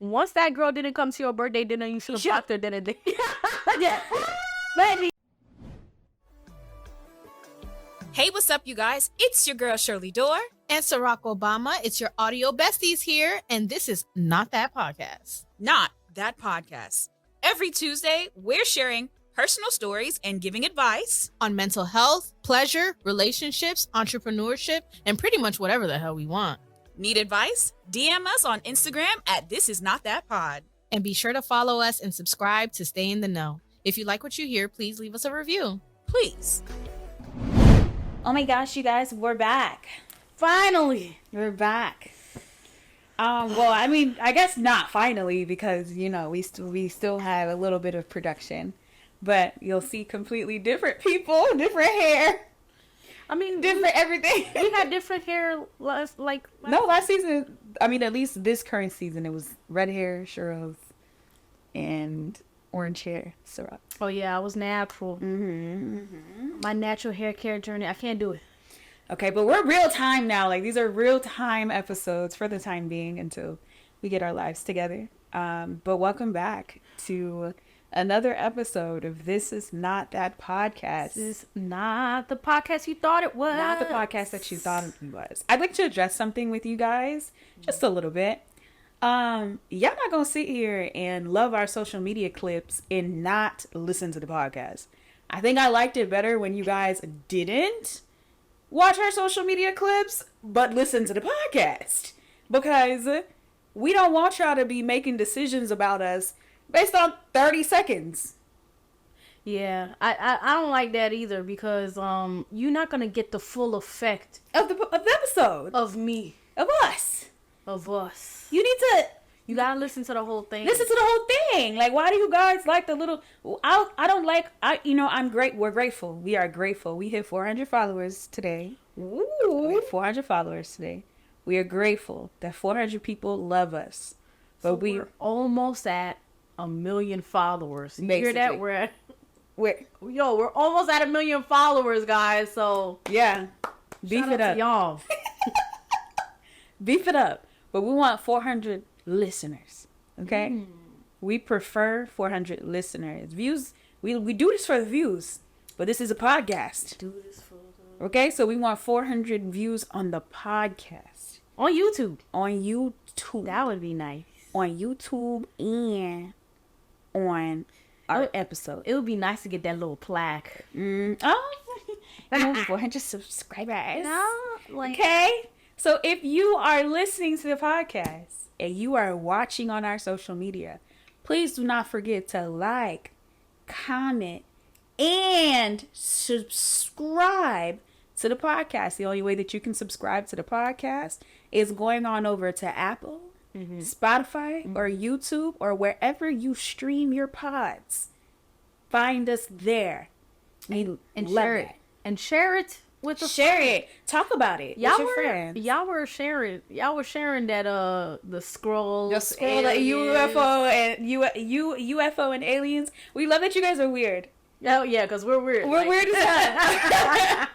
Once that girl didn't come to your birthday dinner, you should have blocked her dinner. Yeah. Maybe. Hey, what's up, you guys? It's your girl, Shirley Dorr. And Barack Obama. It's your audio besties here, and this is Not That Podcast. Not That Podcast. Every Tuesday, we're sharing personal stories and giving advice On mental health, pleasure, relationships, entrepreneurship, and pretty much whatever the hell we want. Need advice? DM us on Instagram at This Is Not That Pod. And be sure to follow us and subscribe to stay in the know. If you like what you hear, please leave us a review. Please. Oh my gosh, you guys, we're back. Finally. We're back. Well, I mean, I guess not finally because, you know, we still have a little bit of production. But you'll see completely different people, different hair. I mean, different everything. We had different hair last season. I mean, at least this current season, it was red hair, churros, and orange hair, syrup. Oh yeah, I was natural. My natural hair care journey. I can't do it. Okay, but we're real time now. Like, these are real time episodes for the time being until we get our lives together. But welcome back to another episode of This Is Not That Podcast. This is not the podcast you thought it was. Not the podcast that you thought it was. I'd like to address something with you guys, just a little bit. Y'all not gonna sit here and love our social media clips and not listen to the podcast. I think I liked it better when you guys didn't watch our social media clips, but listen to the podcast. Because we don't want y'all to be making decisions about us based on 30 seconds. Yeah, I don't like that either because you're not gonna get the full effect Of the episode. of me, Of us. of us. You need to You gotta listen to the whole thing. listen to the whole thing. Like, why do you guys like the little... I'm great. We're grateful. We are grateful. We hit 400 followers today. Ooh. We hit 400 followers today. We are grateful that 400 people love us. But So we're almost at 1 million followers. You hear that? We're We're almost at 1 million followers, guys. So yeah. Beef shout it out up. to y'all. Beef it up. But we want 400 listeners. Okay? We prefer 400 listeners. Views, we do this for the views. But this is a podcast. Do this for the... Okay? So we want 400 views on the podcast. on YouTube. On YouTube. That would be nice. On YouTube and on our episode. It would be nice to get that little plaque. 400 subscribers. Like Okay? So if you are listening to the podcast and you are watching on our social media, please do not forget to like, comment, and subscribe to the podcast. The only way that you can subscribe to the podcast is going on over to Apple, Spotify, or YouTube, or wherever you stream your pods. Find us there. and love share it. it. And share it with the Share it. Talk about it. Y'all with your were friends. y'all were sharing that the scrolls, The scroll, the aliens. UFO and aliens. We love that you guys are weird. Oh yeah, because we're weird. We're weird as hell.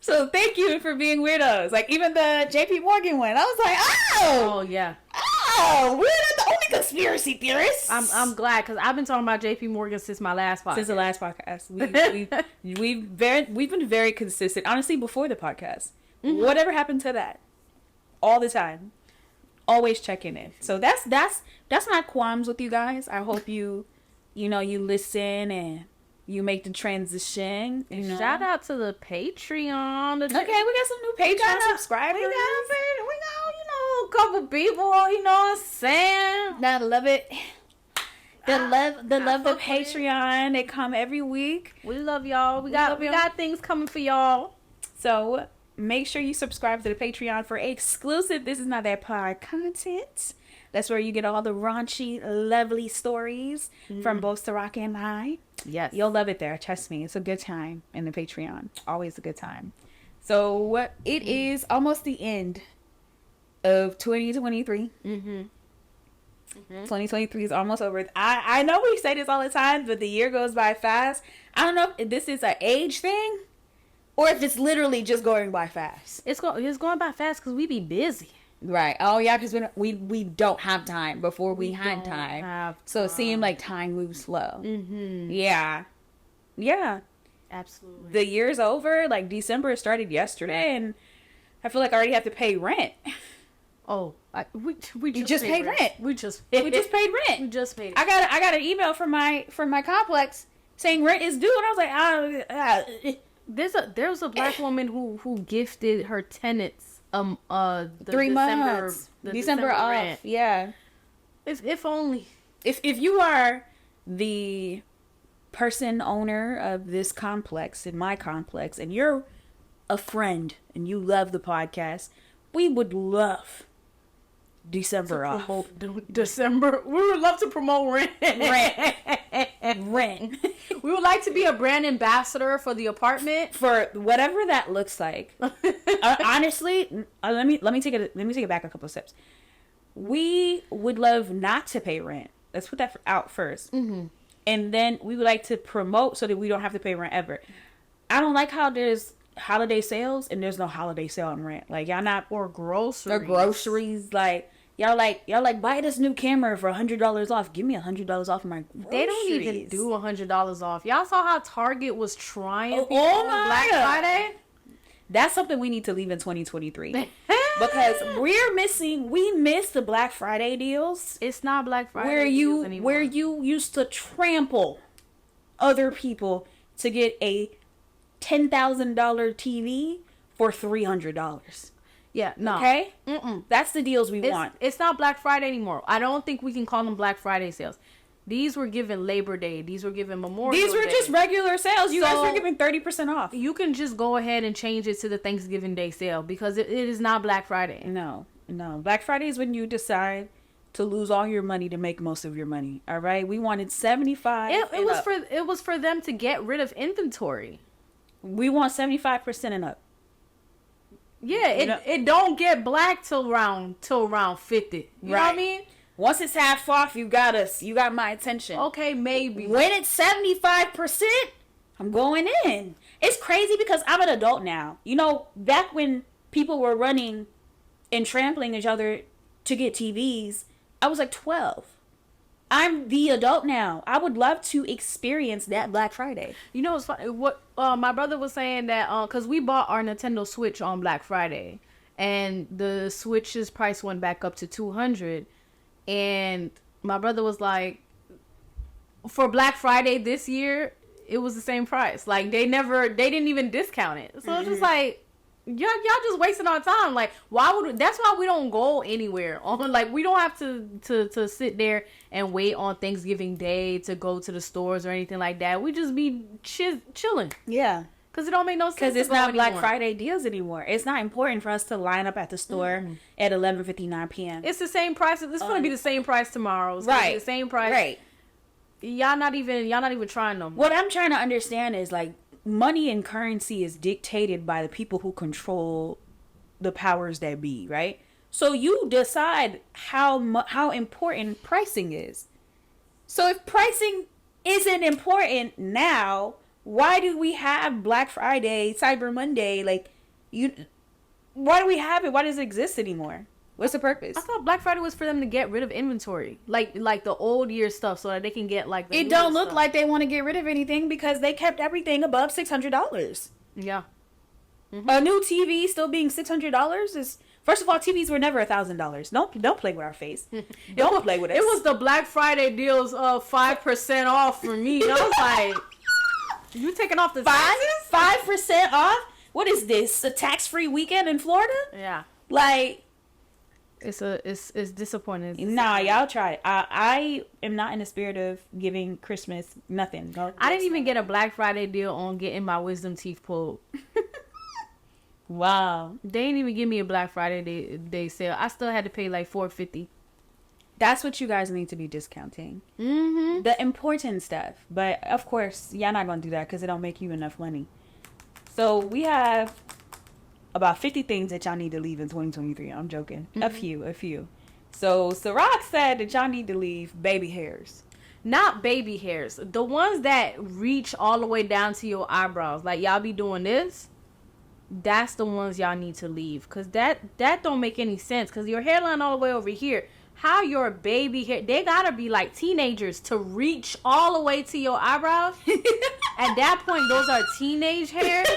So thank you for being weirdos. Like, even the JP Morgan one, I was like, Oh yeah, we're not the only conspiracy theorists. I'm glad because I've been talking about JP Morgan since my last podcast. Since the last podcast, we've been very consistent. Honestly, before the podcast, whatever happened to that, all the time, always checking in. So that's my qualms with you guys. I hope you listen and you make the transition. Shout out to the Patreon. Okay, we got some new Patreon subscribers. We got a couple people. You know what I'm saying? I love it. The love the fuck with it. Patreon. They come every week. We love y'all. We love y'all. got things coming for y'all. So make sure you subscribe to the Patreon for exclusive This Is Not That Pod content. That's where you get all the raunchy, lovely stories from both Barack and I. Yes. You'll love it there. Trust me. It's a good time in the Patreon. Always a good time. So it is almost the end of 2023. 2023 is almost over. I know we say this all the time, but the year goes by fast. I don't know if this is an age thing or if it's literally just going by fast. It's going by fast because we be busy. Right. Oh yeah, because we don't have time before we had don't time. have So it seemed time. like time moves slow. Mm-hmm. Yeah. Yeah. Absolutely. The year's over. Like December started yesterday, and I feel like I already have to pay rent. We just paid rent. We just We just paid we rent. just paid. I got an email from my complex saying rent is due, and I was like, There was a black woman who gifted her tenants the 3 months, the December off. rent. Yeah. If only. If you are the person owner of this complex, in my complex, and you're a friend and you love the podcast, we would love December off. December. We would love to promote rent. Rent. We would like to be a brand ambassador for the apartment. For whatever that looks like. Honestly, let me take it back a couple of steps. We would love not to pay rent. Let's put that out first. Mm-hmm. And then we would like to promote so that we don't have to pay rent ever. I don't like how there's holiday sales and there's no holiday sale on rent. Like y'all not Or groceries. or groceries. Like y'all like buy this new camera for $100 off. Give me $100 off my groceries. They don't even do $100 off. Y'all saw how Target was trying Oh, people oh on my Black God. Friday? That's something we need to leave in 2023 because we miss the Black Friday deals It's not Black Friday where deals anymore. you used to trample other people to get a $10,000 TV for $300. Yeah, no. Okay, Mm-mm. that's the deals we want. It's not Black Friday anymore. I don't think we can call them Black Friday sales. These were given Labor Day. These were given Memorial These were Day. just regular sales. You guys So- were giving 30% off. You can just go ahead and change it to the Thanksgiving Day sale because it is not Black Friday. No. Black Friday is when you decide to lose all your money to make most of your money. All right, we wanted 75. It was for them to get rid of inventory. We want 75% and up. Yeah, it don't get black till around 50. You know what I Right. mean? Once it's half off, you got us. You got my attention. Okay, maybe. When it's 75%, I'm going in. It's crazy because I'm an adult now. You know, back when people were running and trampling each other to get TVs, I was like 12. I'm the adult now. I would love to experience that Black Friday. You know what's funny? What my brother was saying that because we bought our Nintendo Switch on Black Friday, and the Switch's price went back up to $200, and my brother was like, for Black Friday this year, it was the same price. Like they didn't even discount it. So it's just like. Y'all just wasting our time. Like, that's why we don't go anywhere. Like, we don't have to sit there and wait on Thanksgiving Day to go to the stores or anything like that. We just be chilling. Yeah. Because it don't make no sense. Because it's to go not Black anymore. Friday deals anymore. It's not important for us to line up at the store at 11:59 p.m. It's the same price. It's going to be the same price tomorrow. It's gonna be Right. the same price. Right. Y'all not even trying no more. What I'm trying to understand is, like, money and currency is dictated by the people who control the powers that be, right? So you decide how important pricing is. So if pricing isn't important now, why do we have Black Friday, Cyber Monday? Why do we have it? Why does it exist anymore? What's the purpose? I thought Black Friday was for them to get rid of inventory, like the old year stuff, so that they can get like. It don't look like they want to get rid of anything because they kept everything above $600. Yeah. A new TV still being $600 is, first of all, TVs were never $1,000. Don't play with our face. Don't play with us. It was the Black Friday deals of 5% off for me. I was like, you taking off the taxes? 5% off. What is this? A tax-free weekend in Florida? Yeah. Like, It's disappointing. nah, y'all try it. I am not in the spirit of giving Christmas nothing. No, I didn't even get a Black Friday deal on getting my wisdom teeth pulled. Wow. They didn't even give me a Black Friday day sale. I still had to pay like $4.50. That's what you guys need to be discounting. Mm-hmm. The important stuff. But, of course, y'all not going to do that because it don't make you enough money. So, we have about 50 things that y'all need to leave in 2023. I'm joking. Mm-hmm. A few. So, Ciroc said that y'all need to leave baby hairs. Not baby hairs. The ones that reach all the way down to your eyebrows. Like, y'all be doing this. that's the ones y'all need to leave, because that don't make any sense, because your hairline all the way over here, how your baby hair, they gotta be like teenagers to reach all the way to your eyebrows. At that point, those are teenage hairs,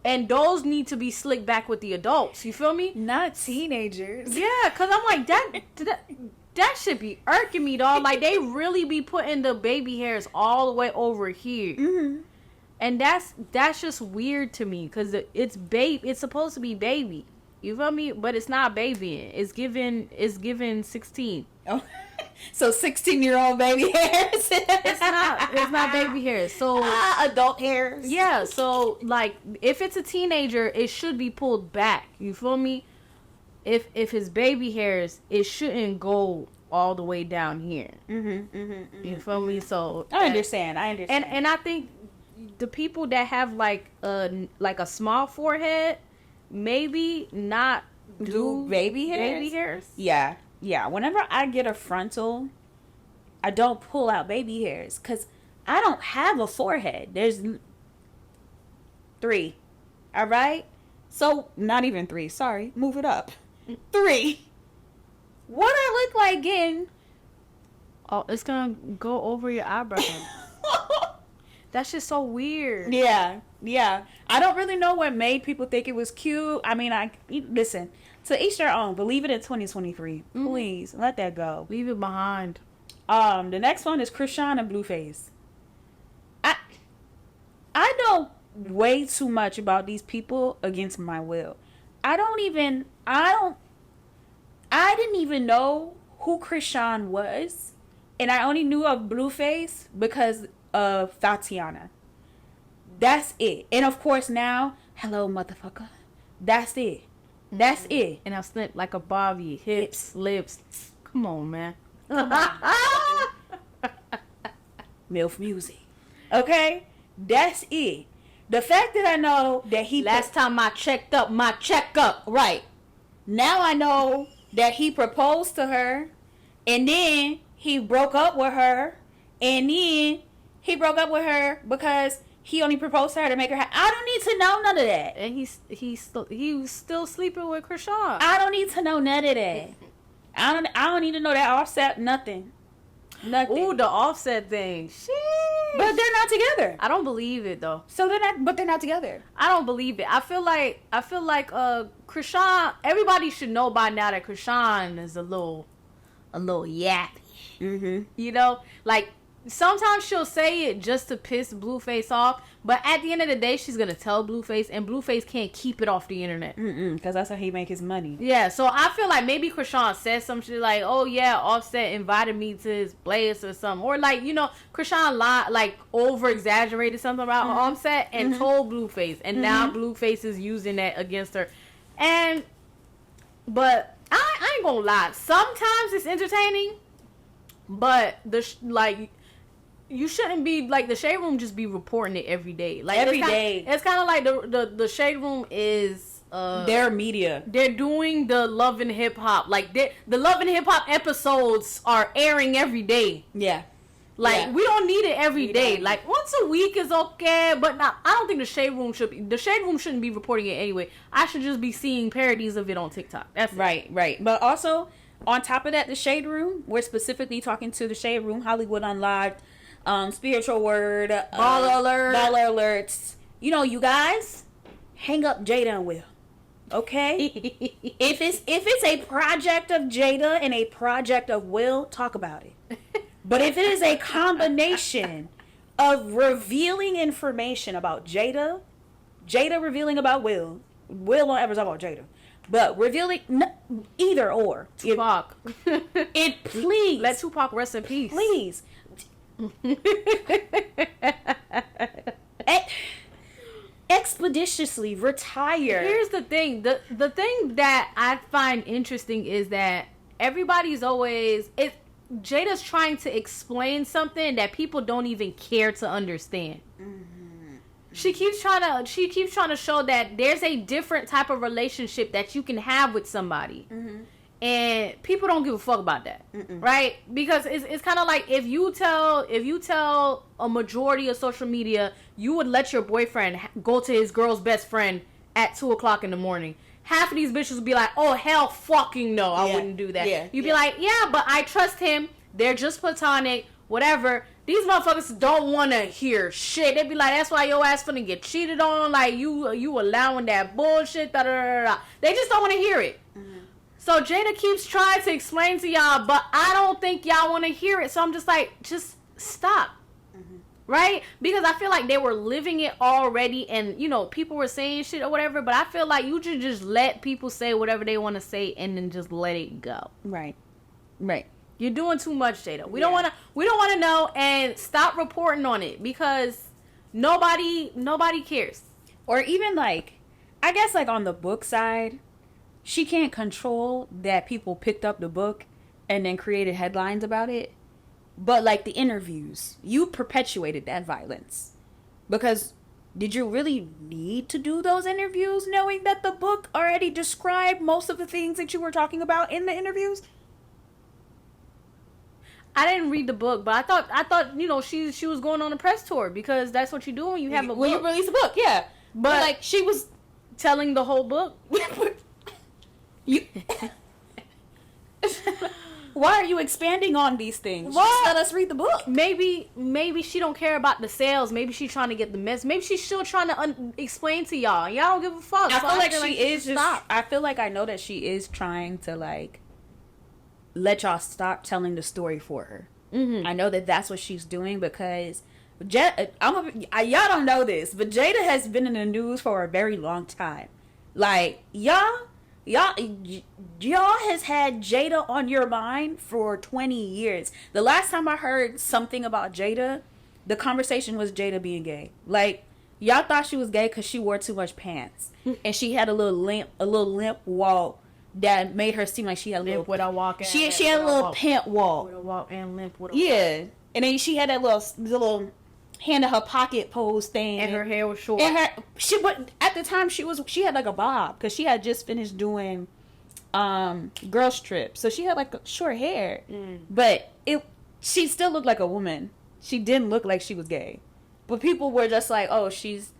and those need to be slicked back with the adults. You feel me? Not teenagers. Yeah, because I'm like, that should be irking me, dog. Like, they really be putting the baby hairs all the way over here. Mm-hmm. And that's just weird to me, because it's supposed to be baby. You feel me? But it's not babying. It's given 16. Oh, so 16-year-old baby hairs. It's not baby hairs. So adult hairs. yeah, so like if it's a teenager, it should be pulled back. You feel me? If it's baby hairs, it shouldn't go all the way down here. You feel me? So I understand. And I think the people that have like a small forehead, maybe not do baby hairs. Baby hairs. Yeah. Whenever I get a frontal, I don't pull out baby hairs because I don't have a forehead. There's 3. All right. So not even 3. Sorry, move it up. 3. What I look like again? Oh, it's gonna go over your eyebrows. That's just so weird. Yeah. I don't really know what made people think it was cute. I mean, listen, to each their own. Believe it in 2023. Please let that go. Leave it behind. The next one is Chrisean and Blueface. I know way too much about these people against my will. I didn't even know who Chrisean was, and I only knew of Blueface because of Tatiana. That's it. And of course now, hello motherfucker. That's it. And I slipped like a Bobby. Hips, lips. Come on, man. MILF music. Okay? That's it. The fact that I know that Last time I checked up my checkup. Right. Now I know that he proposed to her, and then he broke up with her, and then he broke up with her because he only proposed to her to make her happy. I don't need to know none of that. And he was still sleeping with Chrisean. I don't need to know none of that. I don't need to know that Offset nothing. Ooh, the Offset thing. Sheesh. But they're not together. I don't believe it though. So they're not together. I don't believe it. I feel like Chrisean, everybody should know by now that Chrisean is a little yappy. Mm-hmm. You know, like sometimes she'll say it just to piss Blueface off, but at the end of the day, she's gonna tell Blueface, and Blueface can't keep it off the internet. Because that's how he make his money. Yeah, so I feel like maybe Chrisean said some shit like, "Oh yeah, Offset invited me to his place or something," or like, you know, Chrisean like over exaggerated something about Offset and told Blueface, and now Blueface is using that against her. But I ain't gonna lie, sometimes it's entertaining, but you shouldn't be like the Shade Room just be reporting it every day. Like every day. It's kind of like the Shade Room is their media. They're doing the Love and Hip Hop. Like the Love and Hip Hop episodes are airing every day. Yeah. Like we don't need it every day. Like once a week is okay, but not. I don't think the Shade Room should be. The Shade Room shouldn't be reporting it anyway. I should just be seeing parodies of it on TikTok. That's right. But also on top of that, the Shade Room. We're specifically talking to the Shade Room, Hollywood Unlocked. Spiritual Word, baller alerts. You know, you guys, hang up Jada and Will. Okay? if it's a project of Jada and a project of Will, talk about it. But if it is a combination of revealing information about Jada revealing about Will don't ever talk about Jada. But revealing either or. Tupac. Please. Let Tupac rest in peace. Please. Expeditiously retire. Here's the thing. The thing that I find interesting is that everybody's always Jada's trying to explain something that people don't even care to understand. She keeps trying to show that there's a different type of relationship that you can have with somebody. And people don't give a fuck about that, right? Because it's kind of like if you tell a majority of social media you would let your boyfriend go to his girl's best friend at 2:00 in the morning. Half of these bitches would be like, oh, hell fucking no, I wouldn't do that. Yeah. You'd be like, yeah, but I trust him. They're just platonic, whatever. These motherfuckers don't want to hear shit. They'd be like, that's why your ass finna get cheated on. Like, you allowing that bullshit. Da, da, da, da. They just don't want to hear it. So Jada keeps trying to explain to y'all, but I don't think y'all want to hear it. So I'm just like, just stop. Right? Because I feel like they were living it already, and, you know, people were saying shit or whatever, but I feel like you should just let people say whatever they want to say and then just let it go. Right. You're doing too much, Jada. We don't want to know, and stop reporting on it because nobody cares. Or even, like, I guess, like, on the book side, she can't control that people picked up the book and then created headlines about it. But, like, the interviews, you perpetuated that violence. Because did you really need to do those interviews knowing that the book already described most of the things that you were talking about in the interviews? I didn't read the book, but I thought you know, she was going on a press tour because that's what you do when you have a book. When you release a book, yeah. But, like, she was telling the whole book. You... Why are you expanding on these things? What? Just let us read the book. Maybe she don't care about the sales. Maybe she's trying to get the mess. Maybe she's still trying to explain to y'all. Y'all don't give a fuck. I So feel like she should is just... stop. I feel like I know that she is trying to, like, let y'all stop telling the story for her. I know that that's what she's doing because... y'all don't know this, but Jada has been in the news for a very long time. Like, y'all has had Jada on your mind for 20 years. The last time I heard something about Jada, the conversation was Jada being gay. Like, y'all thought she was gay because she wore too much pants. And she had a little limp walk that made her seem like she had a Limp little... with a walk. She had a little pant walk. With a walk and limp with a Yeah. And then she had that little hand in her pocket pose thing. And her hair was short. And but at the time she had like a bob because she had just finished doing Girls Trip, so she had like short hair. But she still looked like a woman. She didn't look like she was gay, but people were just like, oh, she's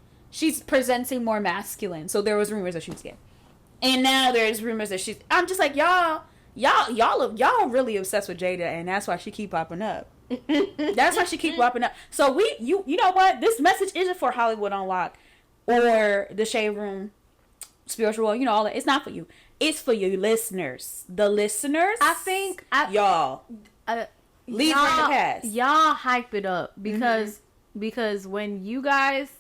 presenting more masculine. So there was rumors that she was gay, and now there's rumors that she's... I'm just like, y'all really obsessed with Jada, and that's why she keep popping up. That's why she keep popping up. So you know what? This message isn't for Hollywood Unlocked or the Shade Room, Spiritual, you know, all that. It's not for you. It's for your listeners. The listeners. I think y'all leave her in the past. Y'all hype it up because when you guys,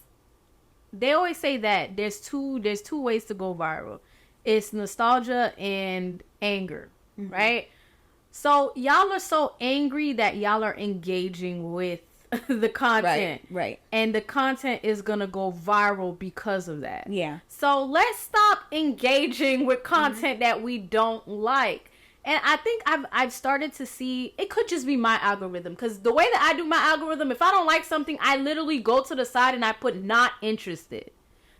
they always say that there's two ways to go viral. It's nostalgia and anger, right? So y'all are so angry that y'all are engaging with the content. Right. And the content is going to go viral because of that. Yeah. So let's stop engaging with content that we don't like. And I think I've started to see, it could just be my algorithm. Because the way that I do my algorithm, if I don't like something, I literally go to the side and I put not interested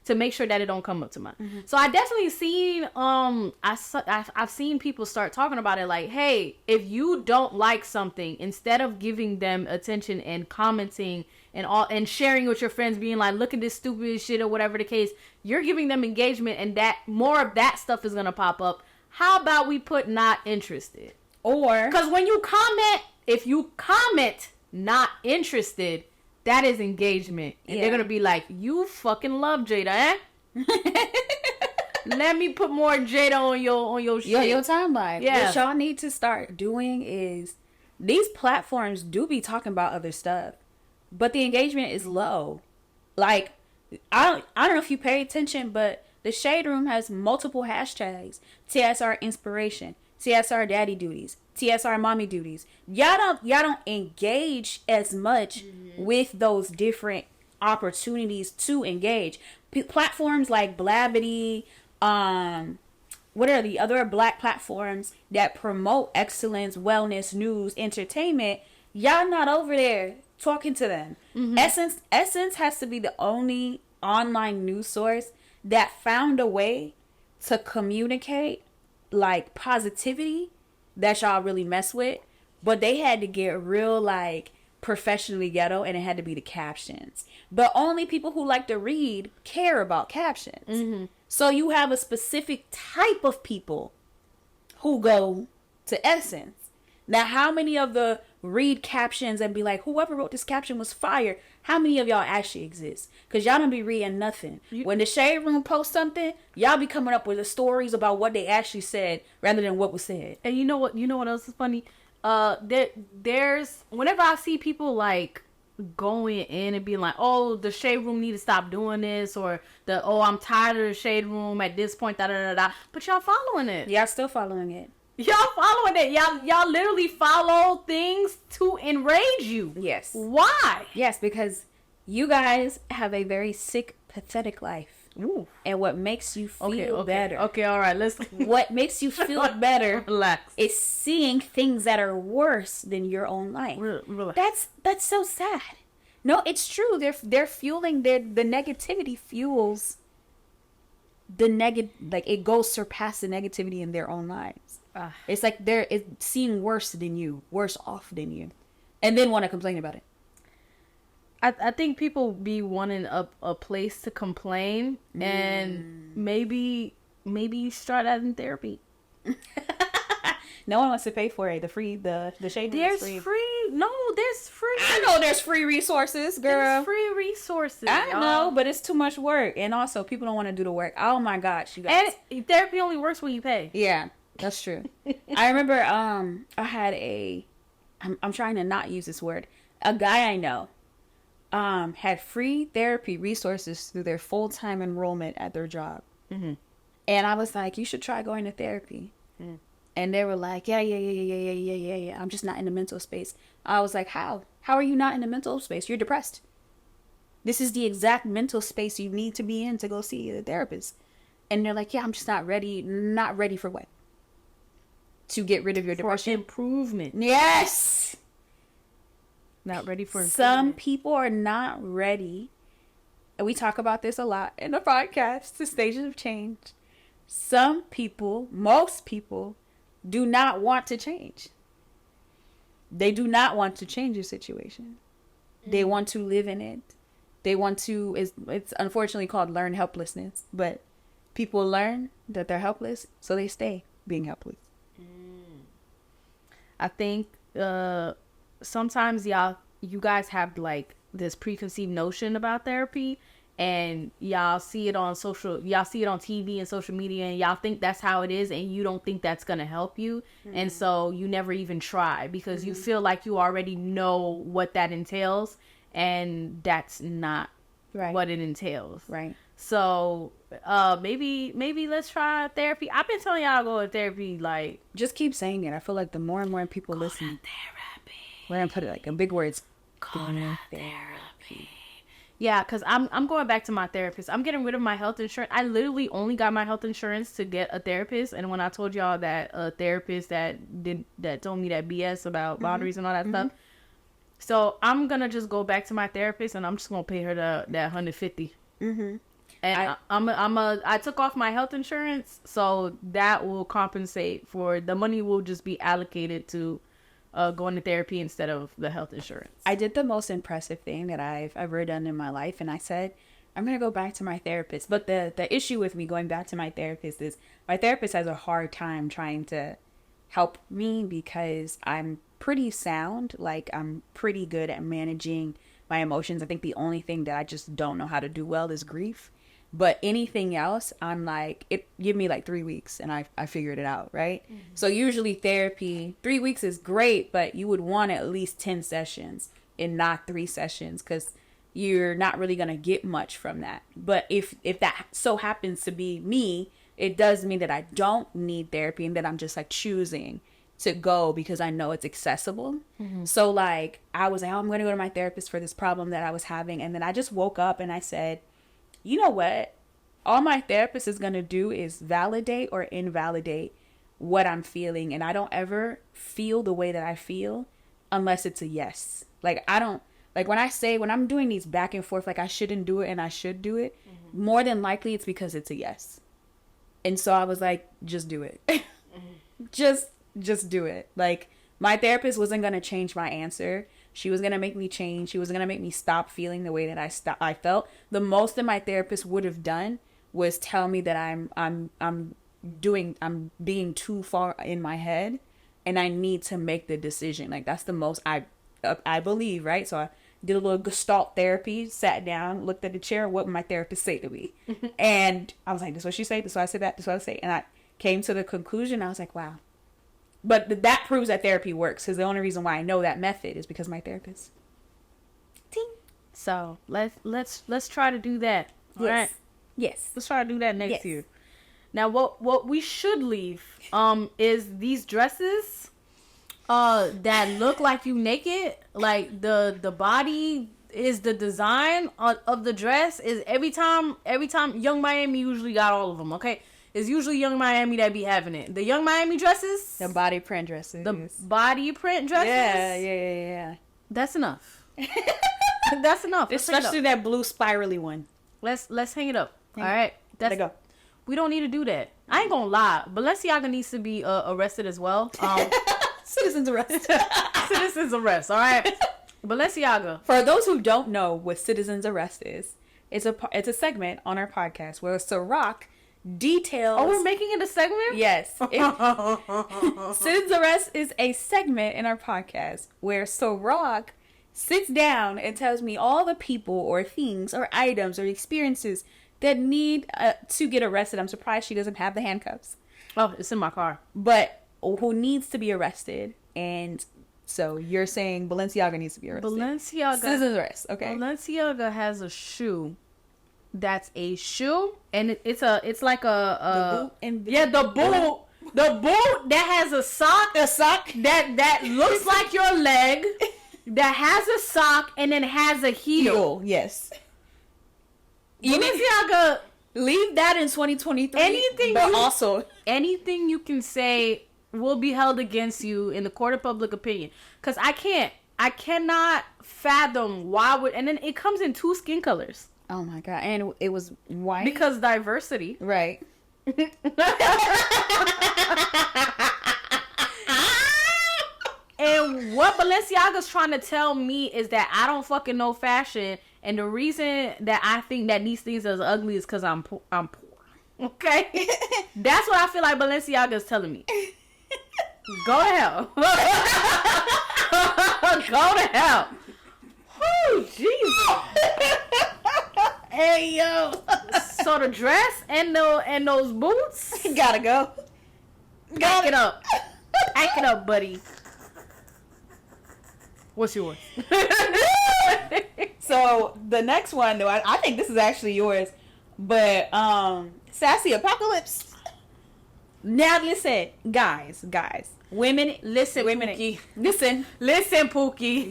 to make sure that it don't come up to mine. So I definitely seen, I've seen people start talking about it like, hey, if you don't like something, instead of giving them attention and commenting and sharing with your friends, being like, look at this stupid shit or whatever the case, you're giving them engagement, and that more of that stuff is gonna pop up. How about we put not interested? Or because when you comment, if you comment not interested, that is engagement. And they're going to be like, you fucking love Jada, eh? Let me put more Jada on your shit. your timeline. Yeah. What y'all need to start doing is, these platforms do be talking about other stuff, but the engagement is low. Like, I don't know if you pay attention, but the Shade Room has multiple hashtags. TSR Inspiration, TSR Daddy Duties, TSR Mommy Duties. Y'all don't engage as much with those different opportunities to engage. Platforms like Blabbity, what are the other black platforms that promote excellence, wellness, news, entertainment? Y'all not over there talking to them. Essence has to be the only online news source that found a way to communicate like positivity that y'all really mess with, but they had to get real like professionally ghetto, and it had to be the captions. But only people who like to read care about captions. Mm-hmm. So you have a specific type of people who go to Essence. Now, how many of the read captions and be like, whoever wrote this caption was fired? How many of y'all actually exist? Because y'all don't be reading nothing. When the Shade Room posts something, y'all be coming up with the stories about what they actually said rather than what was said. And you know what? You know what else is funny? There's whenever I see people like going in and being like, "Oh, the Shade Room need to stop doing this," or I'm tired of the Shade Room at this point, da da da da. But y'all following it. Y'all still following it. Y'all following it. Y'all literally follow things to enrage you. Yes. Why? Yes, because you guys have a very sick, pathetic life. Ooh. And what makes you feel better. Okay, all right. Let's. What makes you feel better Relax. is seeing things that are worse than your own life. Relax. That's so sad. No, it's true. They're fueling the negativity fuels the like it goes surpast the negativity in their own lives. It's like it's seeing worse than you, worse off than you, and then want to complain about it. I think people be wanting a place to complain, and maybe start that in therapy. No one wants to pay for it. The Shade Room is free. There's free. I know there's free resources, girl. There's free resources. I know, but it's too much work, and also people don't want to do the work. Oh my gosh, you guys! And therapy only works when you pay. Yeah, that's true. I remember I had I'm trying to not use this word. A guy I know had free therapy resources through their full-time enrollment at their job. Mm-hmm. And I was like, you should try going to therapy. Mm. And they were like, yeah. I'm just not in the mental space. I was like, how? How are you not in the mental space? You're depressed. This is the exact mental space you need to be in to go see a therapist. And they're like, yeah, I'm just not ready. Not ready for what? To get rid of your depression? Improvement. Yes! Not ready for improvement. Some people are not ready. And we talk about this a lot in the podcast, the stages of change. Some people, most people, do not want to change. They do not want to change their situation. They want to live in it. They want to, it's unfortunately called learned helplessness, but people learn that they're helpless, so they stay being helpless. I think sometimes you guys have like this preconceived notion about therapy, and y'all see it on TV and social media, and y'all think that's how it is, and you don't think that's gonna help you. Mm-hmm. And so you never even try because you feel like you already know what that entails, and that's not what it entails. Right. So maybe let's try therapy. I've been telling y'all to go to therapy. Like, just keep saying it. I feel like the more and more people listen, to therapy. We're gonna put it like in big words. Go to therapy. Yeah, because I'm going back to my therapist. I'm getting rid of my health insurance. I literally only got my health insurance to get a therapist. And when I told y'all that a therapist that told me that BS about boundaries and all that stuff. So I'm going to just go back to my therapist, and I'm just going to pay her that $150. Mm-hmm. And I took off my health insurance, so that will compensate for the money will just be allocated to going to therapy instead of the health insurance. I did the most impressive thing that I've ever done in my life, and I said, I'm going to go back to my therapist. But the issue with me going back to my therapist is my therapist has a hard time trying to help me because I'm pretty sound. Like, I'm pretty good at managing my emotions. I think the only thing that I just don't know how to do well is grief. But anything else, I'm like, give me like 3 weeks and I figured it out, right? Mm-hmm. So usually therapy, 3 weeks is great, but you would want at least 10 sessions and not 3 sessions because you're not really going to get much from that. But if that so happens to be me, it does mean that I don't need therapy and that I'm just like choosing to go because I know it's accessible. Mm-hmm. So like, I was like, oh, I'm going to go to my therapist for this problem that I was having. And then I just woke up and I said, you know what? All my therapist is going to do is validate or invalidate what I'm feeling. And I don't ever feel the way that I feel unless it's a yes. Like, I don't, like when I'm doing these back and forth, like I shouldn't do it and I should do it, more than likely it's because it's a yes. And so I was like, just do it. Just do it. Like, My therapist wasn't going to change my answer. She was going to make me change. She was going to make me stop feeling the way that I felt. The most that my therapist would have done was tell me that I'm being too far in my head and I need to make the decision. Like, that's the most I believe, right? So I did a little gestalt therapy, sat down, looked at the chair, what would my therapist say to me? And I was like, this is what she say, this is what I said, that, this is what I say. And I came to the conclusion, I was like, wow. But that proves that therapy works, because the only reason why I know that method is because my therapist. Ting. So let's try to do that. All right. Yes. Let's try to do that next year. Now, what we should leave is these dresses that look like you naked. Like the body is the design of the dress is every time Young Miami usually got all of them. Okay. It's usually Young Miami that be having it. The Young Miami dresses. The body print dresses. The body print dresses. Yeah. That's enough. That's enough. Especially that blue spirally one. Let's hang it up. All right. Let it go. We don't need to do that. I ain't gonna lie. Balenciaga needs to be arrested as well. Citizens arrest. Citizens arrest. All right. Balenciaga. For those who don't know what citizens arrest is, it's a segment on our podcast where Ciroc details. Oh, we're making it a segment? Yes. Citizens Arrest is a segment in our podcast where Ciroc sits down and tells me all the people or things or items or experiences that need to get arrested. I'm surprised she doesn't have the handcuffs. Oh, it's in my car. But who needs to be arrested. And so you're saying Balenciaga needs to be arrested. Balenciaga. Citizens Arrest, okay. Balenciaga has a shoe. That's a shoe, and it's like a the boot the boot that has a sock that looks like your leg, that has a sock and then has a heel. Yes. Balenciaga, leave that in 2023. Anything you can say will be held against you in the court of public opinion. Cause I cannot fathom why would, and then it comes in 2 skin colors. Oh my god! And it was white because diversity, right? And what Balenciaga's trying to tell me is that I don't fucking know fashion, and the reason that I think that these things are ugly is because I'm poor. Okay, that's what I feel like Balenciaga is telling me. Go to hell. Go to hell. Oh, Jesus. Hey, yo. So the dress and those boots gotta go. Back it up. Back it up, buddy. What's yours? So the next one, though, I think this is actually yours, but Sassy Apocalypse. Now listen, guys, women, listen, Pookie. Listen, Pookie.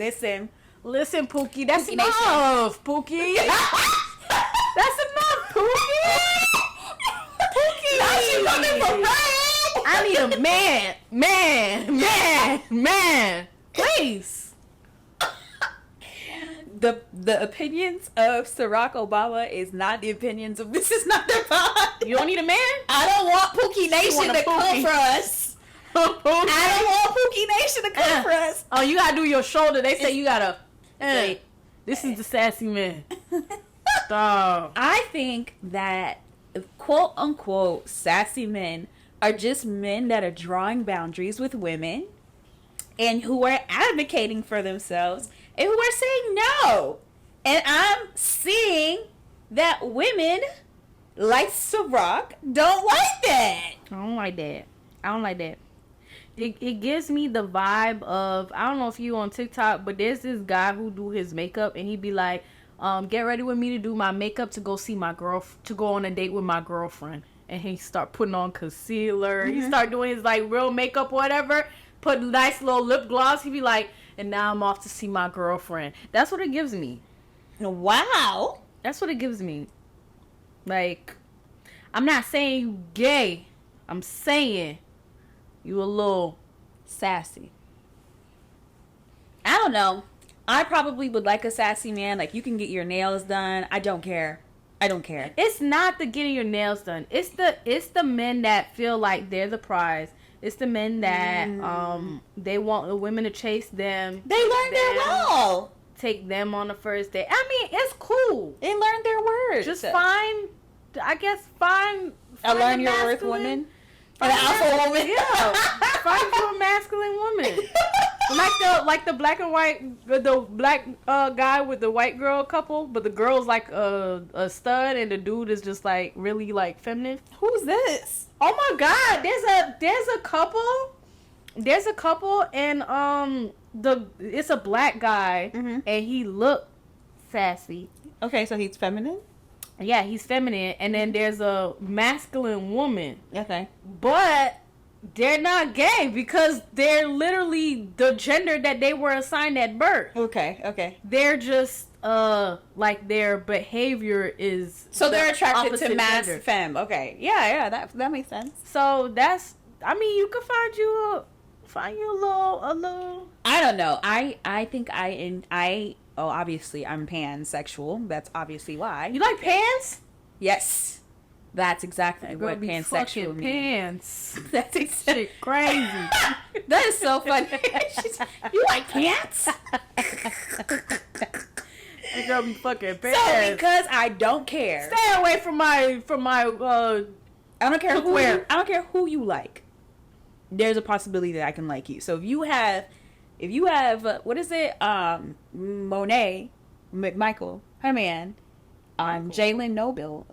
Listen, Pookie. That's Pookie enough, Pookie. That's enough, Pookie. Pookie. Now she looking for bread. I need a man. Please. The opinions of Barack Obama is not the opinions of This Is Not Their Pod. You don't need a man? I don't want Pookie Nation to come for us. I don't want Pookie Nation to come for us. Oh, you gotta do your shoulder. They say you gotta. Hey, this is the sassy man. Stop. I think that quote unquote sassy men are just men that are drawing boundaries with women and who are advocating for themselves and who are saying no. And I'm seeing that women like Ciroc don't like that. I don't like that. It gives me the vibe of, I don't know if you on TikTok, but there's this guy who do his makeup and he be like, get ready with me to do my makeup to go see my to go on a date with my girlfriend. And he start putting on concealer. He start doing his like real makeup or whatever. Put nice little lip gloss. He be like, and now I'm off to see my girlfriend. That's what it gives me. Wow. That's what it gives me. Like, I'm not saying you gay. I'm saying you a little sassy. I don't know. I probably would like a sassy man. Like, you can get your nails done. I don't care. It's not the getting your nails done. It's the men that feel like they're the prize. It's the men that they want the women to chase them. They learned their role. Take them on the first date. I mean, it's cool. They learned their words. Just find a learn your worth woman. An alpha woman. Yeah. Find you a masculine woman. like the black and white, the black guy with the white girl couple, but the girl's like a stud and the dude is just like really like feminine. Who's this? Oh my God, there's a couple and it's a black guy and he look sassy. Okay, so he's feminine? Yeah, he's feminine, and then there's a masculine woman. Okay. But they're not gay because they're literally the gender that they were assigned at birth. Okay. They're just like their behavior is so they're attracted to mass gender. femme. Okay. Yeah, that makes sense. So that's, I mean, you can find you a little I don't know. I think obviously I'm pansexual. That's obviously why. You like pants? Yes. That's exactly what pansexual means. Pants. That's exactly Crazy. That is so funny. You like pants? That girl be fucking pants. So because I don't care. Stay away from my I don't care cookware. I don't care who you like. There's a possibility that I can like you. So if you have what is it? Monet McMichael, her man, Jalen Noble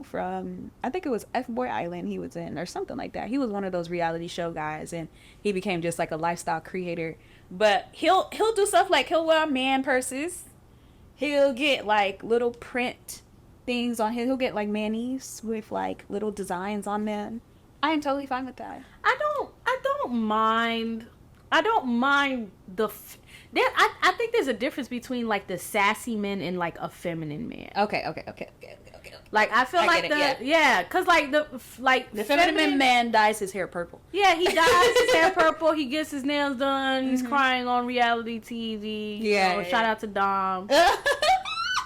from, I think it was F-Boy Island he was in or something like that. He was one of those reality show guys and he became just like a lifestyle creator. But he'll do stuff like he'll wear man purses. He'll get like little print things on him. He'll get like manis with like little designs on them. I am totally fine with that. I don't mind the I think there's a difference between like the sassy men and like a feminine man. Okay. Like I feel like cuz like the feminine man dyes his hair purple. Yeah, he dyes his hair purple, he gets his nails done, he's crying on reality TV. Yeah. Shout out to Dom.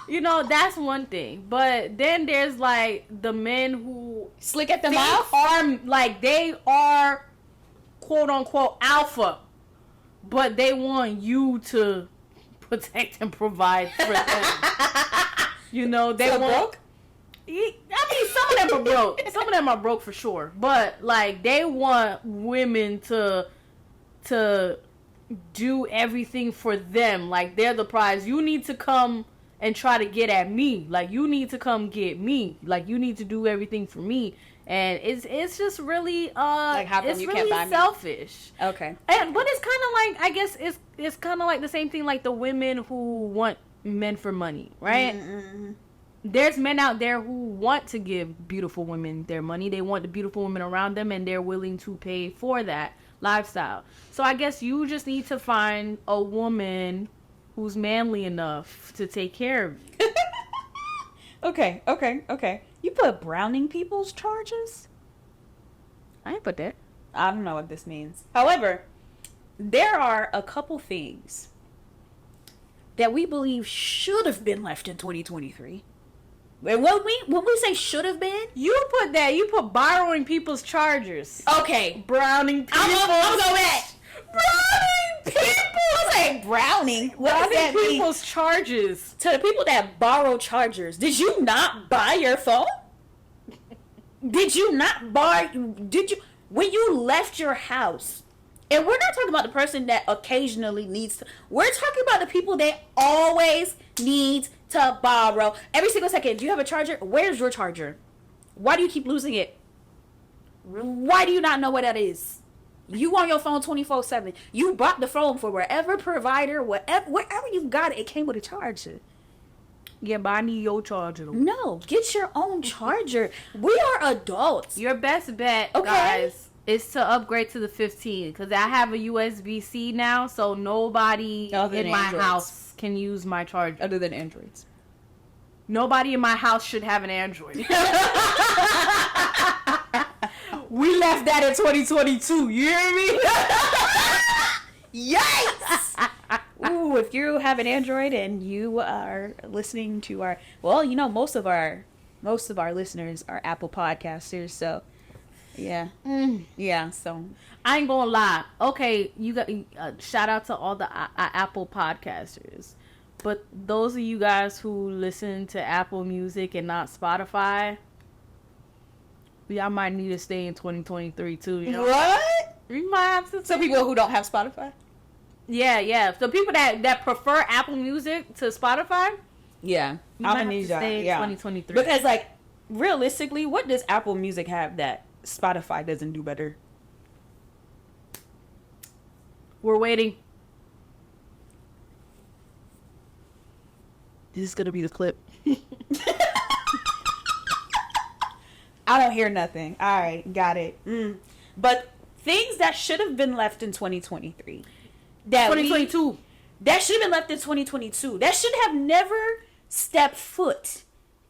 You know, that's one thing. But then there's like the men who slick at the mouth are like they are quote unquote alpha, but they want you to protect and provide for them. You know, they want broke? I mean, some of them are broke. Some of them are broke for sure. But like they want women to do everything for them. Like they're the prize. You need to come and try to get at me. Like you need to come get me. Like you need to do everything for me. And it's just really like how come it's you really can't buy me? Selfish. Okay. But it's kind of like, I guess it's kind of like the same thing like the women who want men for money, right? Mm-hmm. There's men out there who want to give beautiful women their money. They want the beautiful women around them and they're willing to pay for that lifestyle. So I guess you just need to find a woman who's manly enough to take care of you. Okay. You put Browning people's charges? I ain't put that. I don't know what this means. However, there are a couple things that we believe should have been left in 2023. And when we say should have been, You put borrowing people's chargers. okay, Browning people. I'm going with that. Browning people. I say Browning. What does that Browning mean? people's charges. To the people that borrow chargers, did you not buy your phone? Did you not buy? Did you when you left your house? And we're not talking about the person that occasionally needs to. We're talking about the people that always need to borrow every single second. Do you have a charger? Where's your charger? Why do you keep losing it? Why do you not know what that is? You on your phone 24/7. You bought the phone for wherever provider, wherever you got it. It came with a charger. Yeah, but I need your charger. No, get your own charger. We are adults. Your best bet, Okay. guys, is to upgrade to the 15 because I have a USB-C now, so nobody Other in than my Androids. house can use my charger. Other than Androids. Nobody in my house should have an Android. We left that in 2022. You hear me? Yikes! Ooh, if you have an Android and you are listening to most of our listeners are Apple podcasters, so Yeah. Yeah. So I ain't gonna lie. Okay, you got shout out to all the Apple podcasters, but those of you guys who listen to Apple Music and not Spotify, y'all might need to stay in 2023 too. You know, what? you might have to. So people who don't have Spotify. Yeah. So people that prefer Apple Music to Spotify, Yeah, you might have to stay in 2023. Because like realistically, what does Apple Music have that Spotify doesn't do better? We're waiting. This is gonna be the clip. I don't hear nothing. All right, got it. But things that should have been left in 2023. That 2022. That should have been left in 2022. That should have never stepped foot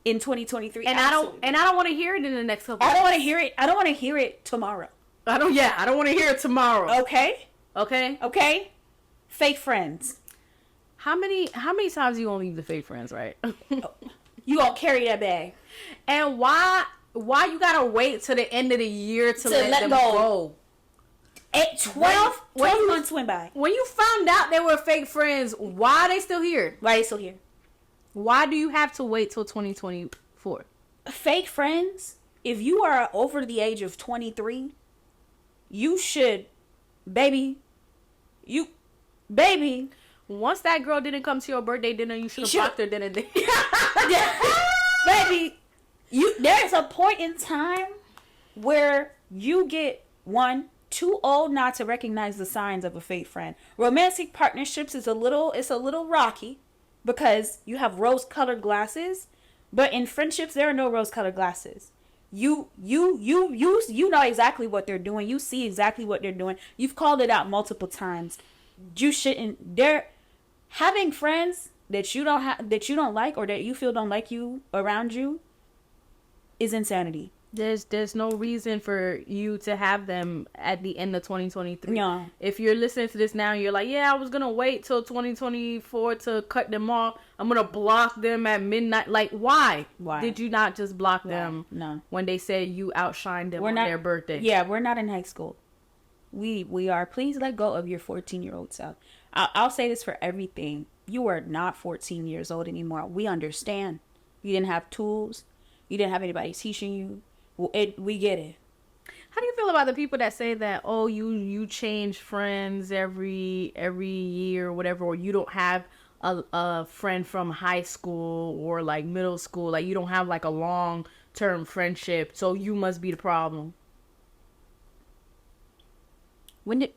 in 2023. And Absolutely. I don't want to hear it in the next couple. I don't want to hear it. I don't want to hear it tomorrow. I don't want to hear it tomorrow. Okay? Okay. Fake friends. How many times you gonna leave the fake friends, right? You gonna carry that bag. And why you gotta wait till the end of the year to let them go? At 12 months went by. When you found out they were fake friends, why are they still here? Why are they still here? Why do you have to wait till 2024? Fake friends, if you are over the age of 23, you should, baby. Once that girl didn't come to your birthday dinner, you should have blocked her dinner. Baby, there's a point in time where you get too old not to recognize the signs of a fake friend. Romantic partnerships is a little rocky because you have rose-colored glasses, but in friendships there are no rose-colored glasses. You know exactly what they're doing. You see exactly what they're doing. You've called it out multiple times. You shouldn't. They're having friends that you don't like or that you feel don't like you around you is insanity. There's no reason for you to have them at the end of 2023. No. If you're listening to this now and you're like, yeah, I was going to wait till 2024 to cut them off. I'm going to block them at midnight. Like, why? Did you not just block them when they said you outshined them on their birthday? Yeah, we're not in high school. We are. Please let go of your 14-year-old self. I'll say this for everything. You are not 14 years old anymore. We understand. You didn't have tools. You didn't have anybody teaching you. We get it. How do you feel about the people that say that, oh, you change friends every year or whatever, or you don't have a friend from high school or like middle school, like you don't have like a long-term friendship, so you must be the problem? When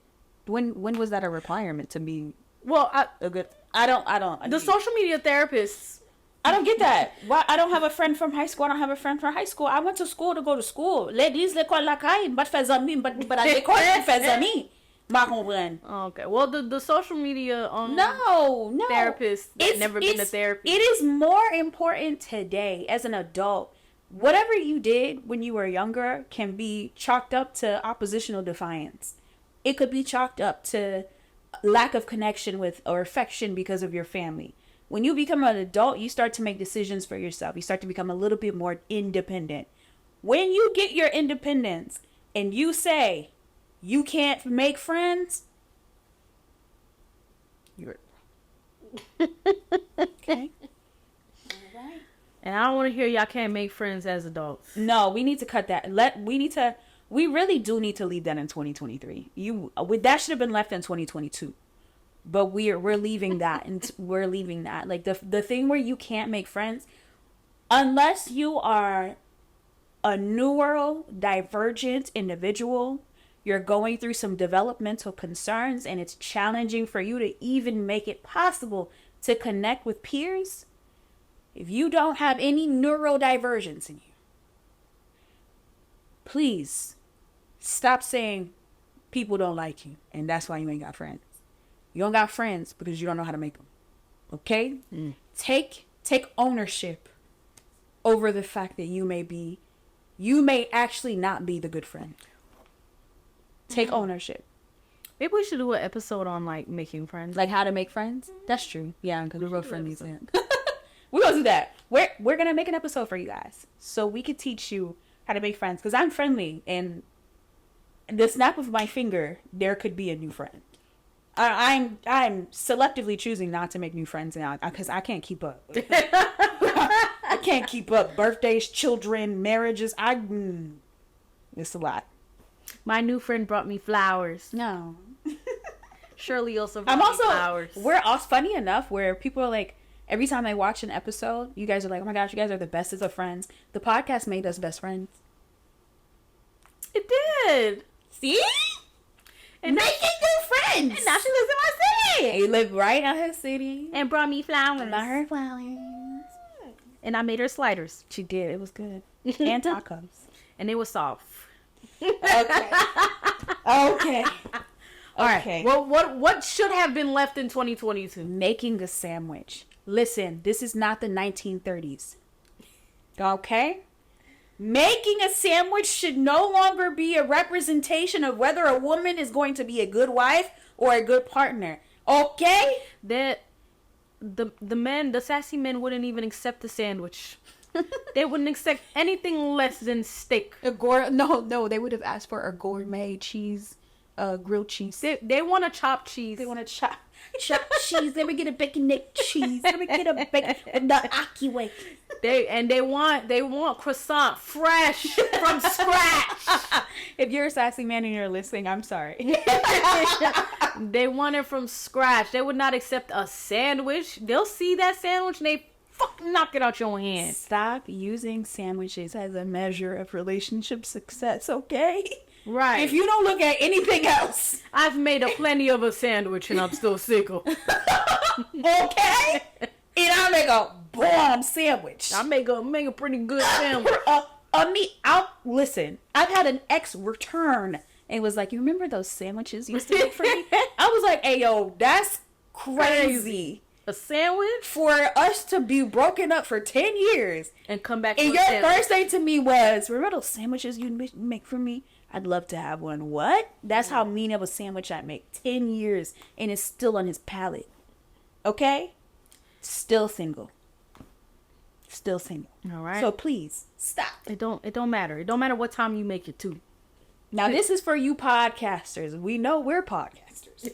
was that a requirement to be a good? I don't. The social media therapists. I don't get that. Why? I don't have a friend from high school. I don't have a friend from high school. I went to school to go to school. Ladies, l'école la caille, but fais amis, but à l'école fais amis. Ma comprendre. Okay. Well, the social media no therapists never been to therapy. It is more important today as an adult. Whatever you did when you were younger can be chalked up to oppositional defiance. It could be chalked up to lack of connection with or affection because of your family. When you become an adult, you start to make decisions for yourself. You start to become a little bit more independent. When you get your independence and you say you can't make friends, you're okay. All right. And I don't want to hear y'all can't make friends as adults. No, we need to cut that. We really do need to leave that in 2023. That should have been left in 2022. But we're leaving that, and we're leaving that. Like the thing where you can't make friends, unless you are a neurodivergent individual, you're going through some developmental concerns, and it's challenging for you to even make it possible to connect with peers. If you don't have any neurodivergence in you, please stop saying people don't like you, and that's why you ain't got friends. You don't got friends because you don't know how to make them. Okay? Take ownership over the fact that you may actually not be the good friend. Take ownership. Maybe we should do an episode on like making friends. Like how to make friends? That's true. Yeah, because we're real friendly. We're going to do that. We're going to make an episode for you guys so we could teach you how to make friends, because I'm friendly and the snap of my finger, there could be a new friend. I'm selectively choosing not to make new friends now because I can't keep up. I can't keep up. Birthdays, children, marriages. It's a lot. My new friend brought me flowers. No. Shirley also brought me flowers. We're all funny enough where people are like, every time I watch an episode, you guys are like, oh my gosh, you guys are the bestest of friends. The podcast made us best friends. It did. See? And making new friends. And now she lives in my city. You live right in her city. And brought me flowers. Brought her flowers. And I made her sliders. She did. It was good. And tacos. And they were soft. Okay. All right. Well, what should have been left in 2022? Making a sandwich. Listen, this is not the 1930s. Okay? Making a sandwich should no longer be a representation of whether a woman is going to be a good wife or a good partner. Okay? That the sassy men wouldn't even accept the sandwich. They wouldn't accept anything less than steak. No, they would have asked for a gourmet cheese, grilled cheese. They want a chopped cheese. They want a chopped cheese. Let me get a bacon neck cheese. Let me get a bacon the aki wake. They want croissant fresh from scratch. If you're a sassy man and you're listening, I'm sorry. They want it from scratch. They would not accept a sandwich. They'll see that sandwich and they fucking knock it out your hand. Stop using sandwiches as a measure of relationship success, okay? Right. If you don't look at anything else. I've made a plenty of a sandwich and I'm still single. Okay? And I make a bomb sandwich. I make a pretty good sandwich. Listen, I've had an ex return and was like, you remember those sandwiches you used to make for me? I was like, hey, yo, that's crazy. A sandwich? For us to be broken up for 10 years. And come back and your first thing to me was, remember those sandwiches you make for me? I'd love to have one. What? That's how mean of a sandwich I make. 10 years and it's still on his palate. Okay? Still single. Still single. All right. So please stop. It don't matter. It don't matter what time you make it to. Now this is for you podcasters. We know we're podcasters.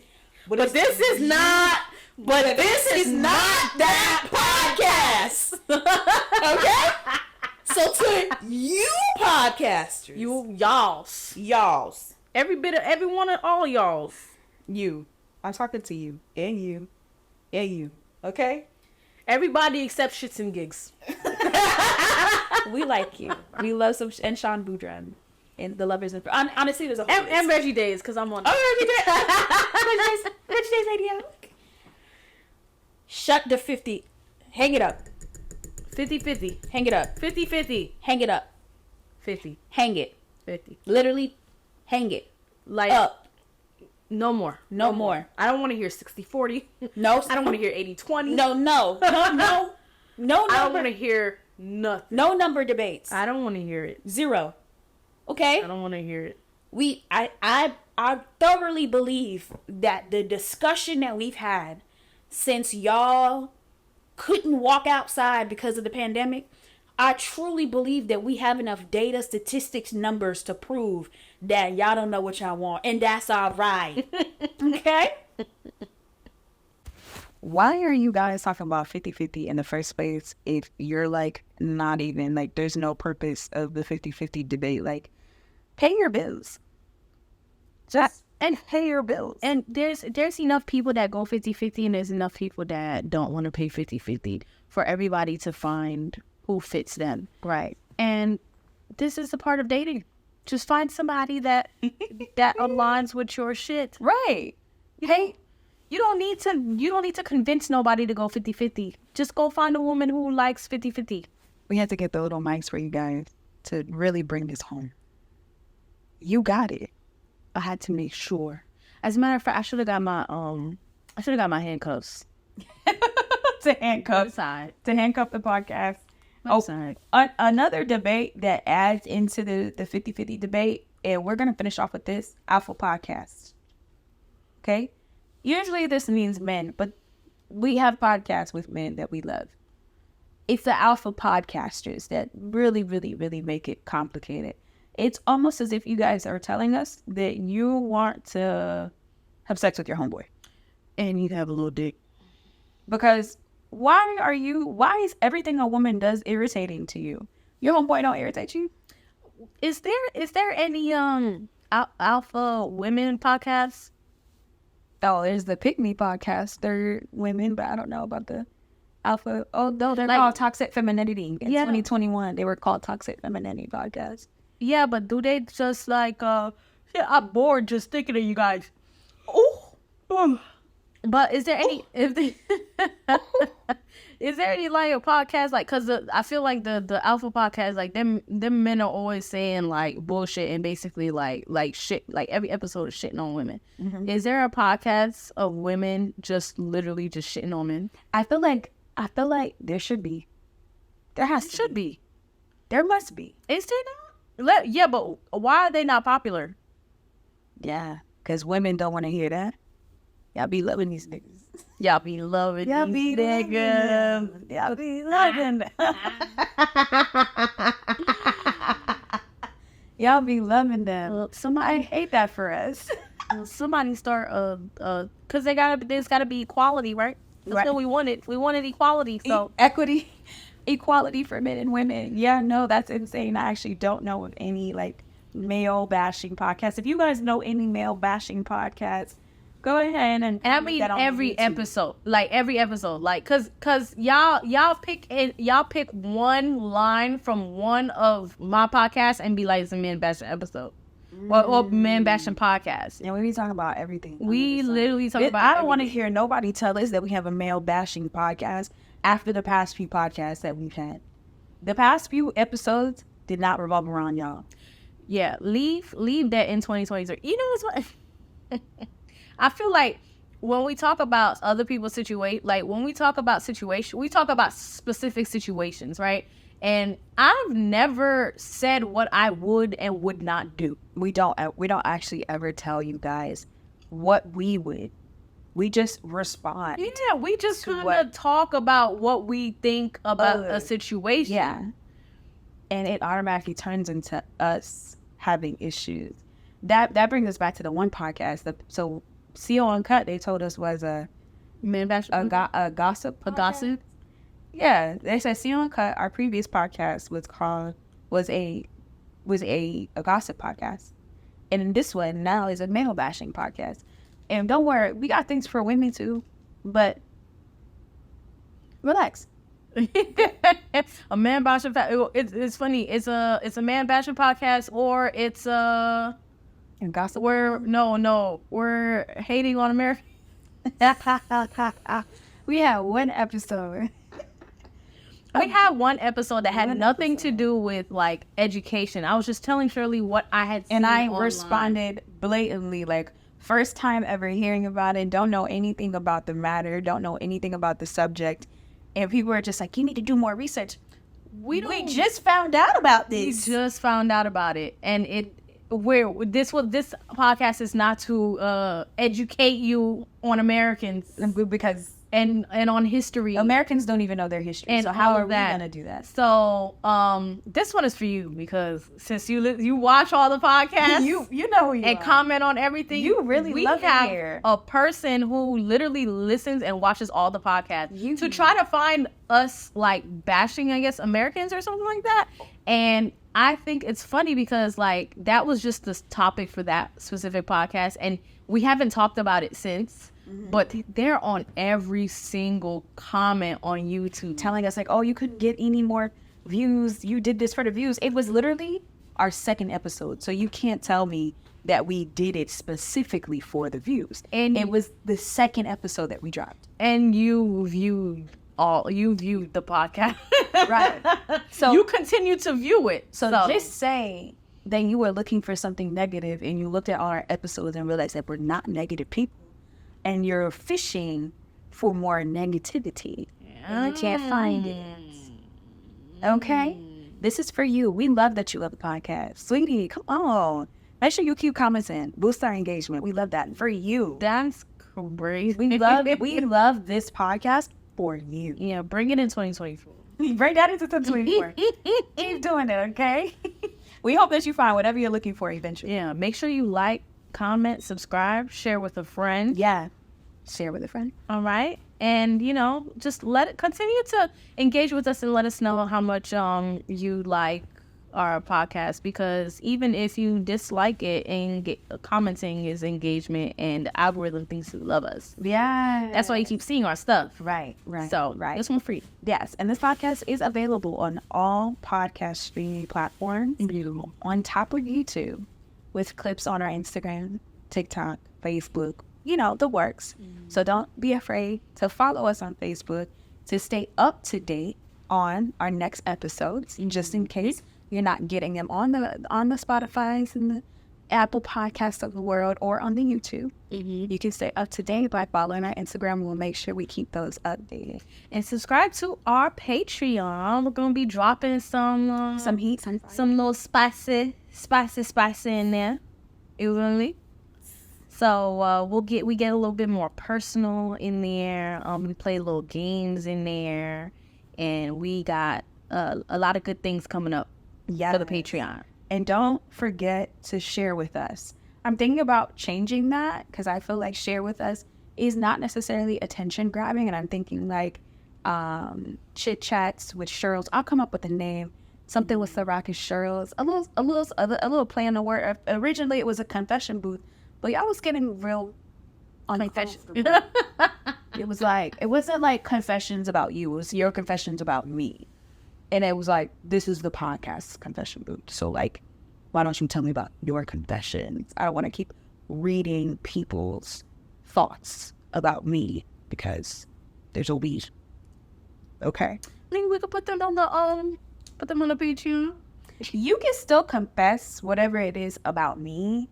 But this is not that podcast. Okay? So to you podcasters. Y'alls. Every one of all y'alls. You. I'm talking to you. And you. And you. Okay? Everybody except shits and gigs. We like you. We love some and Sean Boudreaux and the lovers and honestly there's a whole and Reggie Days because I'm on. Oh, Reggie Days radio. Shut the 50. Hang it up. 50-50. Hang it up. 50-50. Hang it up. 50. Hang it. 50. Literally, hang it. Like up. No more. No more. I don't want to hear 60-40. No. I don't want to hear 80-20. No. No number. I don't want to hear nothing. No number debates. I don't want to hear it. 0. Okay? I don't want to hear it. I thoroughly believe that the discussion that we've had since y'all couldn't walk outside because of the pandemic, I truly believe that we have enough data, statistics, numbers to prove that y'all don't know what y'all want. And that's all right. Okay? Why are you guys talking about 50-50 in the first place if you're like not even like there's no purpose of the 50-50 debate? Like, pay your bills. Just and pay your bills. And there's enough people that go 50-50 and there's enough people that don't want to pay 50-50 for everybody to find who fits them. Right. And this is a part of dating. Just find somebody that aligns with your shit. Right. Hey, you don't need to convince nobody to go 50-50. Just go find a woman who likes 50-50. We had to get the little mics for you guys to really bring this home. You got it. I had to make sure. As a matter of fact, I should have got my handcuffs. To handcuff the podcast. Another debate that adds into the 50-50 debate, and we're going to finish off with this, alpha podcast. Okay? Usually this means men, but we have podcasts with men that we love. It's the alpha podcasters that really, really, really make it complicated. it's almost as if you guys are telling us that you want to have sex with your homeboy. And you have a little dick. Because why is everything a woman does irritating to you? Your homeboy don't irritate you? Is there any alpha women podcasts? Oh, there's the Pick Me podcast. They're women, but I don't know about the alpha. Oh, no, they're Like- called Toxic Femininity. In Yeah. 2021, they were called Toxic Femininity podcast. Yeah, but do they just like shit, I'm bored just thinking of you guys. But is there any is there any like a podcast like because I feel like the alpha podcast like them men are always saying like bullshit and basically like shit, like every episode is shitting on women. Is there a podcast of women just literally just shitting on men? I feel like there should be. There has to Should be. There must be. Is there not? Yeah, but why are they not popular? Yeah, because women don't want to hear that. Y'all be loving these niggas. Y'all be loving Y'all these be niggas. loving them. Y'all be loving them. Y'all be loving them. I Somebody hate that for us. start because there's gotta be equality, right? That's Right. what we wanted. We wanted equality. So Equity, equality for men and women. Yeah, no, that's insane. I actually don't know of any like male bashing podcasts. If you guys know any male bashing podcasts, go ahead and I mean that on every YouTube. episode, like cause y'all pick one line from one of my podcasts and be like it's a man bashing episode. Or man bashing podcast. Yeah, we be talking about everything. We literally talk about I don't want to hear nobody tell us that we have a male bashing podcast after the past few podcasts that we've had. The past few episodes did not revolve around y'all. Yeah, leave that in 2023. You know what's what? I feel like when we talk about other people's situation, like when we talk about situation, we talk about specific situations, right? And I've never said what I would and would not do. We don't actually ever tell you guys what we would. We just respond. Yeah, we just To kind what? of talk about what we think about a situation. Yeah. And it automatically turns into us having issues. That brings us back to the one podcast. So CO Uncut, they told us was a Man bashing. gossip. A gossip. Yeah, they said CO Uncut. Our previous podcast was a gossip podcast, and this one now is a male bashing podcast. And don't worry, we got things for women too, but relax. A man bashing. It's funny. It's a man bashing podcast, or it's And gossip. we're hating on America. We had one episode. We had one episode that had nothing to do with like education. I was just telling Shirley what I had seen And I online. responded blatantly, like, first time ever hearing about it, don't know anything about the matter, don't know anything about the subject. And people are just like, you need to do more research. We just found out about We this. just found out about it, and this podcast is not to educate you on Americans Because and on history. Americans don't even know their history. And so how all are of we that. going to do that? So this one is for you because since you watch all the podcasts, You know who you and are. comment on everything. You really we love it have here. a person who literally listens and watches all the podcasts You- to try to find us like bashing, I guess, Americans or something like that. And I think it's funny because like that was just the topic for that specific podcast, and we haven't talked about it since. But they're on every single comment on YouTube. telling us like, oh, you couldn't get any more views. You did this for the views. It was literally our second episode. So you can't tell me that we did it specifically for the views. And it was the second episode that we dropped. And you viewed the podcast. Right. So you continue to view it. So just say that you were looking for something negative and you looked at all our episodes and realized that we're not negative people and you're fishing for more negativity and you can't find it. Okay? This is for you. We love that you love the podcast. Sweetie, come on. Make sure you keep commenting. Boost our engagement. We love that for you. That's crazy. We love this podcast for you. Yeah, bring it in 2024. Bring that into 2024. Keep doing it, okay? We hope that you find whatever you're looking for eventually. Yeah, make sure you like, comment, subscribe, share with a friend. Yeah. Share with a friend. All right. And, just continue to engage with us and let us know how much you like our podcast, because even if you dislike it, commenting is engagement, and the algorithm thinks you love us. Yeah. That's why you keep seeing our stuff. Right. So, this one's free. Yes. And this podcast is available on all podcast streaming platforms on top of YouTube, with clips on our Instagram, TikTok, Facebook, the works. So don't be afraid to follow us on Facebook to stay up to date on our next episodes, just in case you're not getting them on the Spotifys and the Apple Podcasts of the world, or on the YouTube. You can stay up to date by following our Instagram. We'll make sure we keep those updated. And subscribe to our Patreon. We're gonna be dropping some Heat, some little spicy in there. You know what I mean? So we get a little bit more personal in there. We play little games in there, and we got a lot of good things coming up for the Patreon. And don't forget to share with us. I'm thinking about changing that, because I feel like share with us is not necessarily attention grabbing, and I'm thinking like chit chats with Shirls. I'll come up with a name, something with the Rock and Shirls. A little play on the word. Originally, it was a confession booth. But y'all was getting real uncomfortable. It wasn't like confessions about you. It was your confessions about me. And it was like, this is the podcast confession booth. So like, why don't you tell me about your confessions? I don't want to keep reading people's thoughts about me, because there's a weed. Okay? I think we could put them on the Patreon. You can still confess whatever it is about me.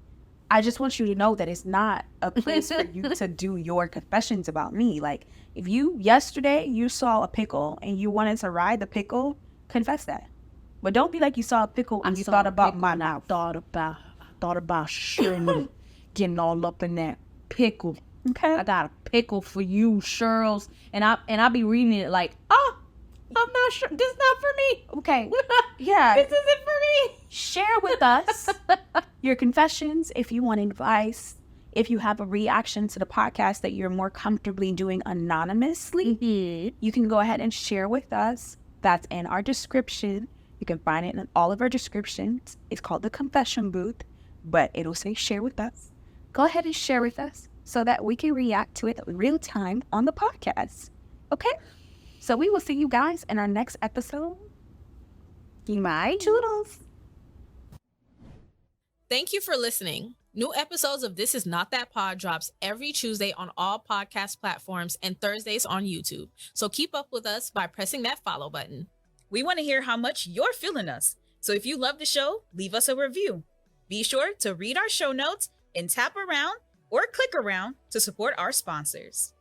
I just want you to know that it's not a place for you to do your confessions about me. Like, if yesterday you saw a pickle and you wanted to ride the pickle, confess that. But don't be like you saw a pickle and you thought about my mouth. I thought about Shirley getting all up in that pickle. Okay. I got a pickle for you, Shirls. And I be reading it like, oh, I'm not sure. This is not for me. Okay. Yeah. This isn't for me. Share with us your confessions. If you want advice, if you have a reaction to the podcast that you're more comfortably doing anonymously, you can go ahead and share with us. That's in our description. You can find it in all of our descriptions. It's called the confession booth, but it'll say share with us. Go ahead and share with us so that we can react to it in real time on the podcast. Okay? So we will see you guys in our next episode. Bye. Toodles. Thank you for listening. New episodes of This Is Not That Pod drops every Tuesday on all podcast platforms and Thursdays on YouTube. So keep up with us by pressing that follow button. We want to hear how much you're feeling us. So if you love the show, leave us a review. Be sure to read our show notes and tap around or click around to support our sponsors.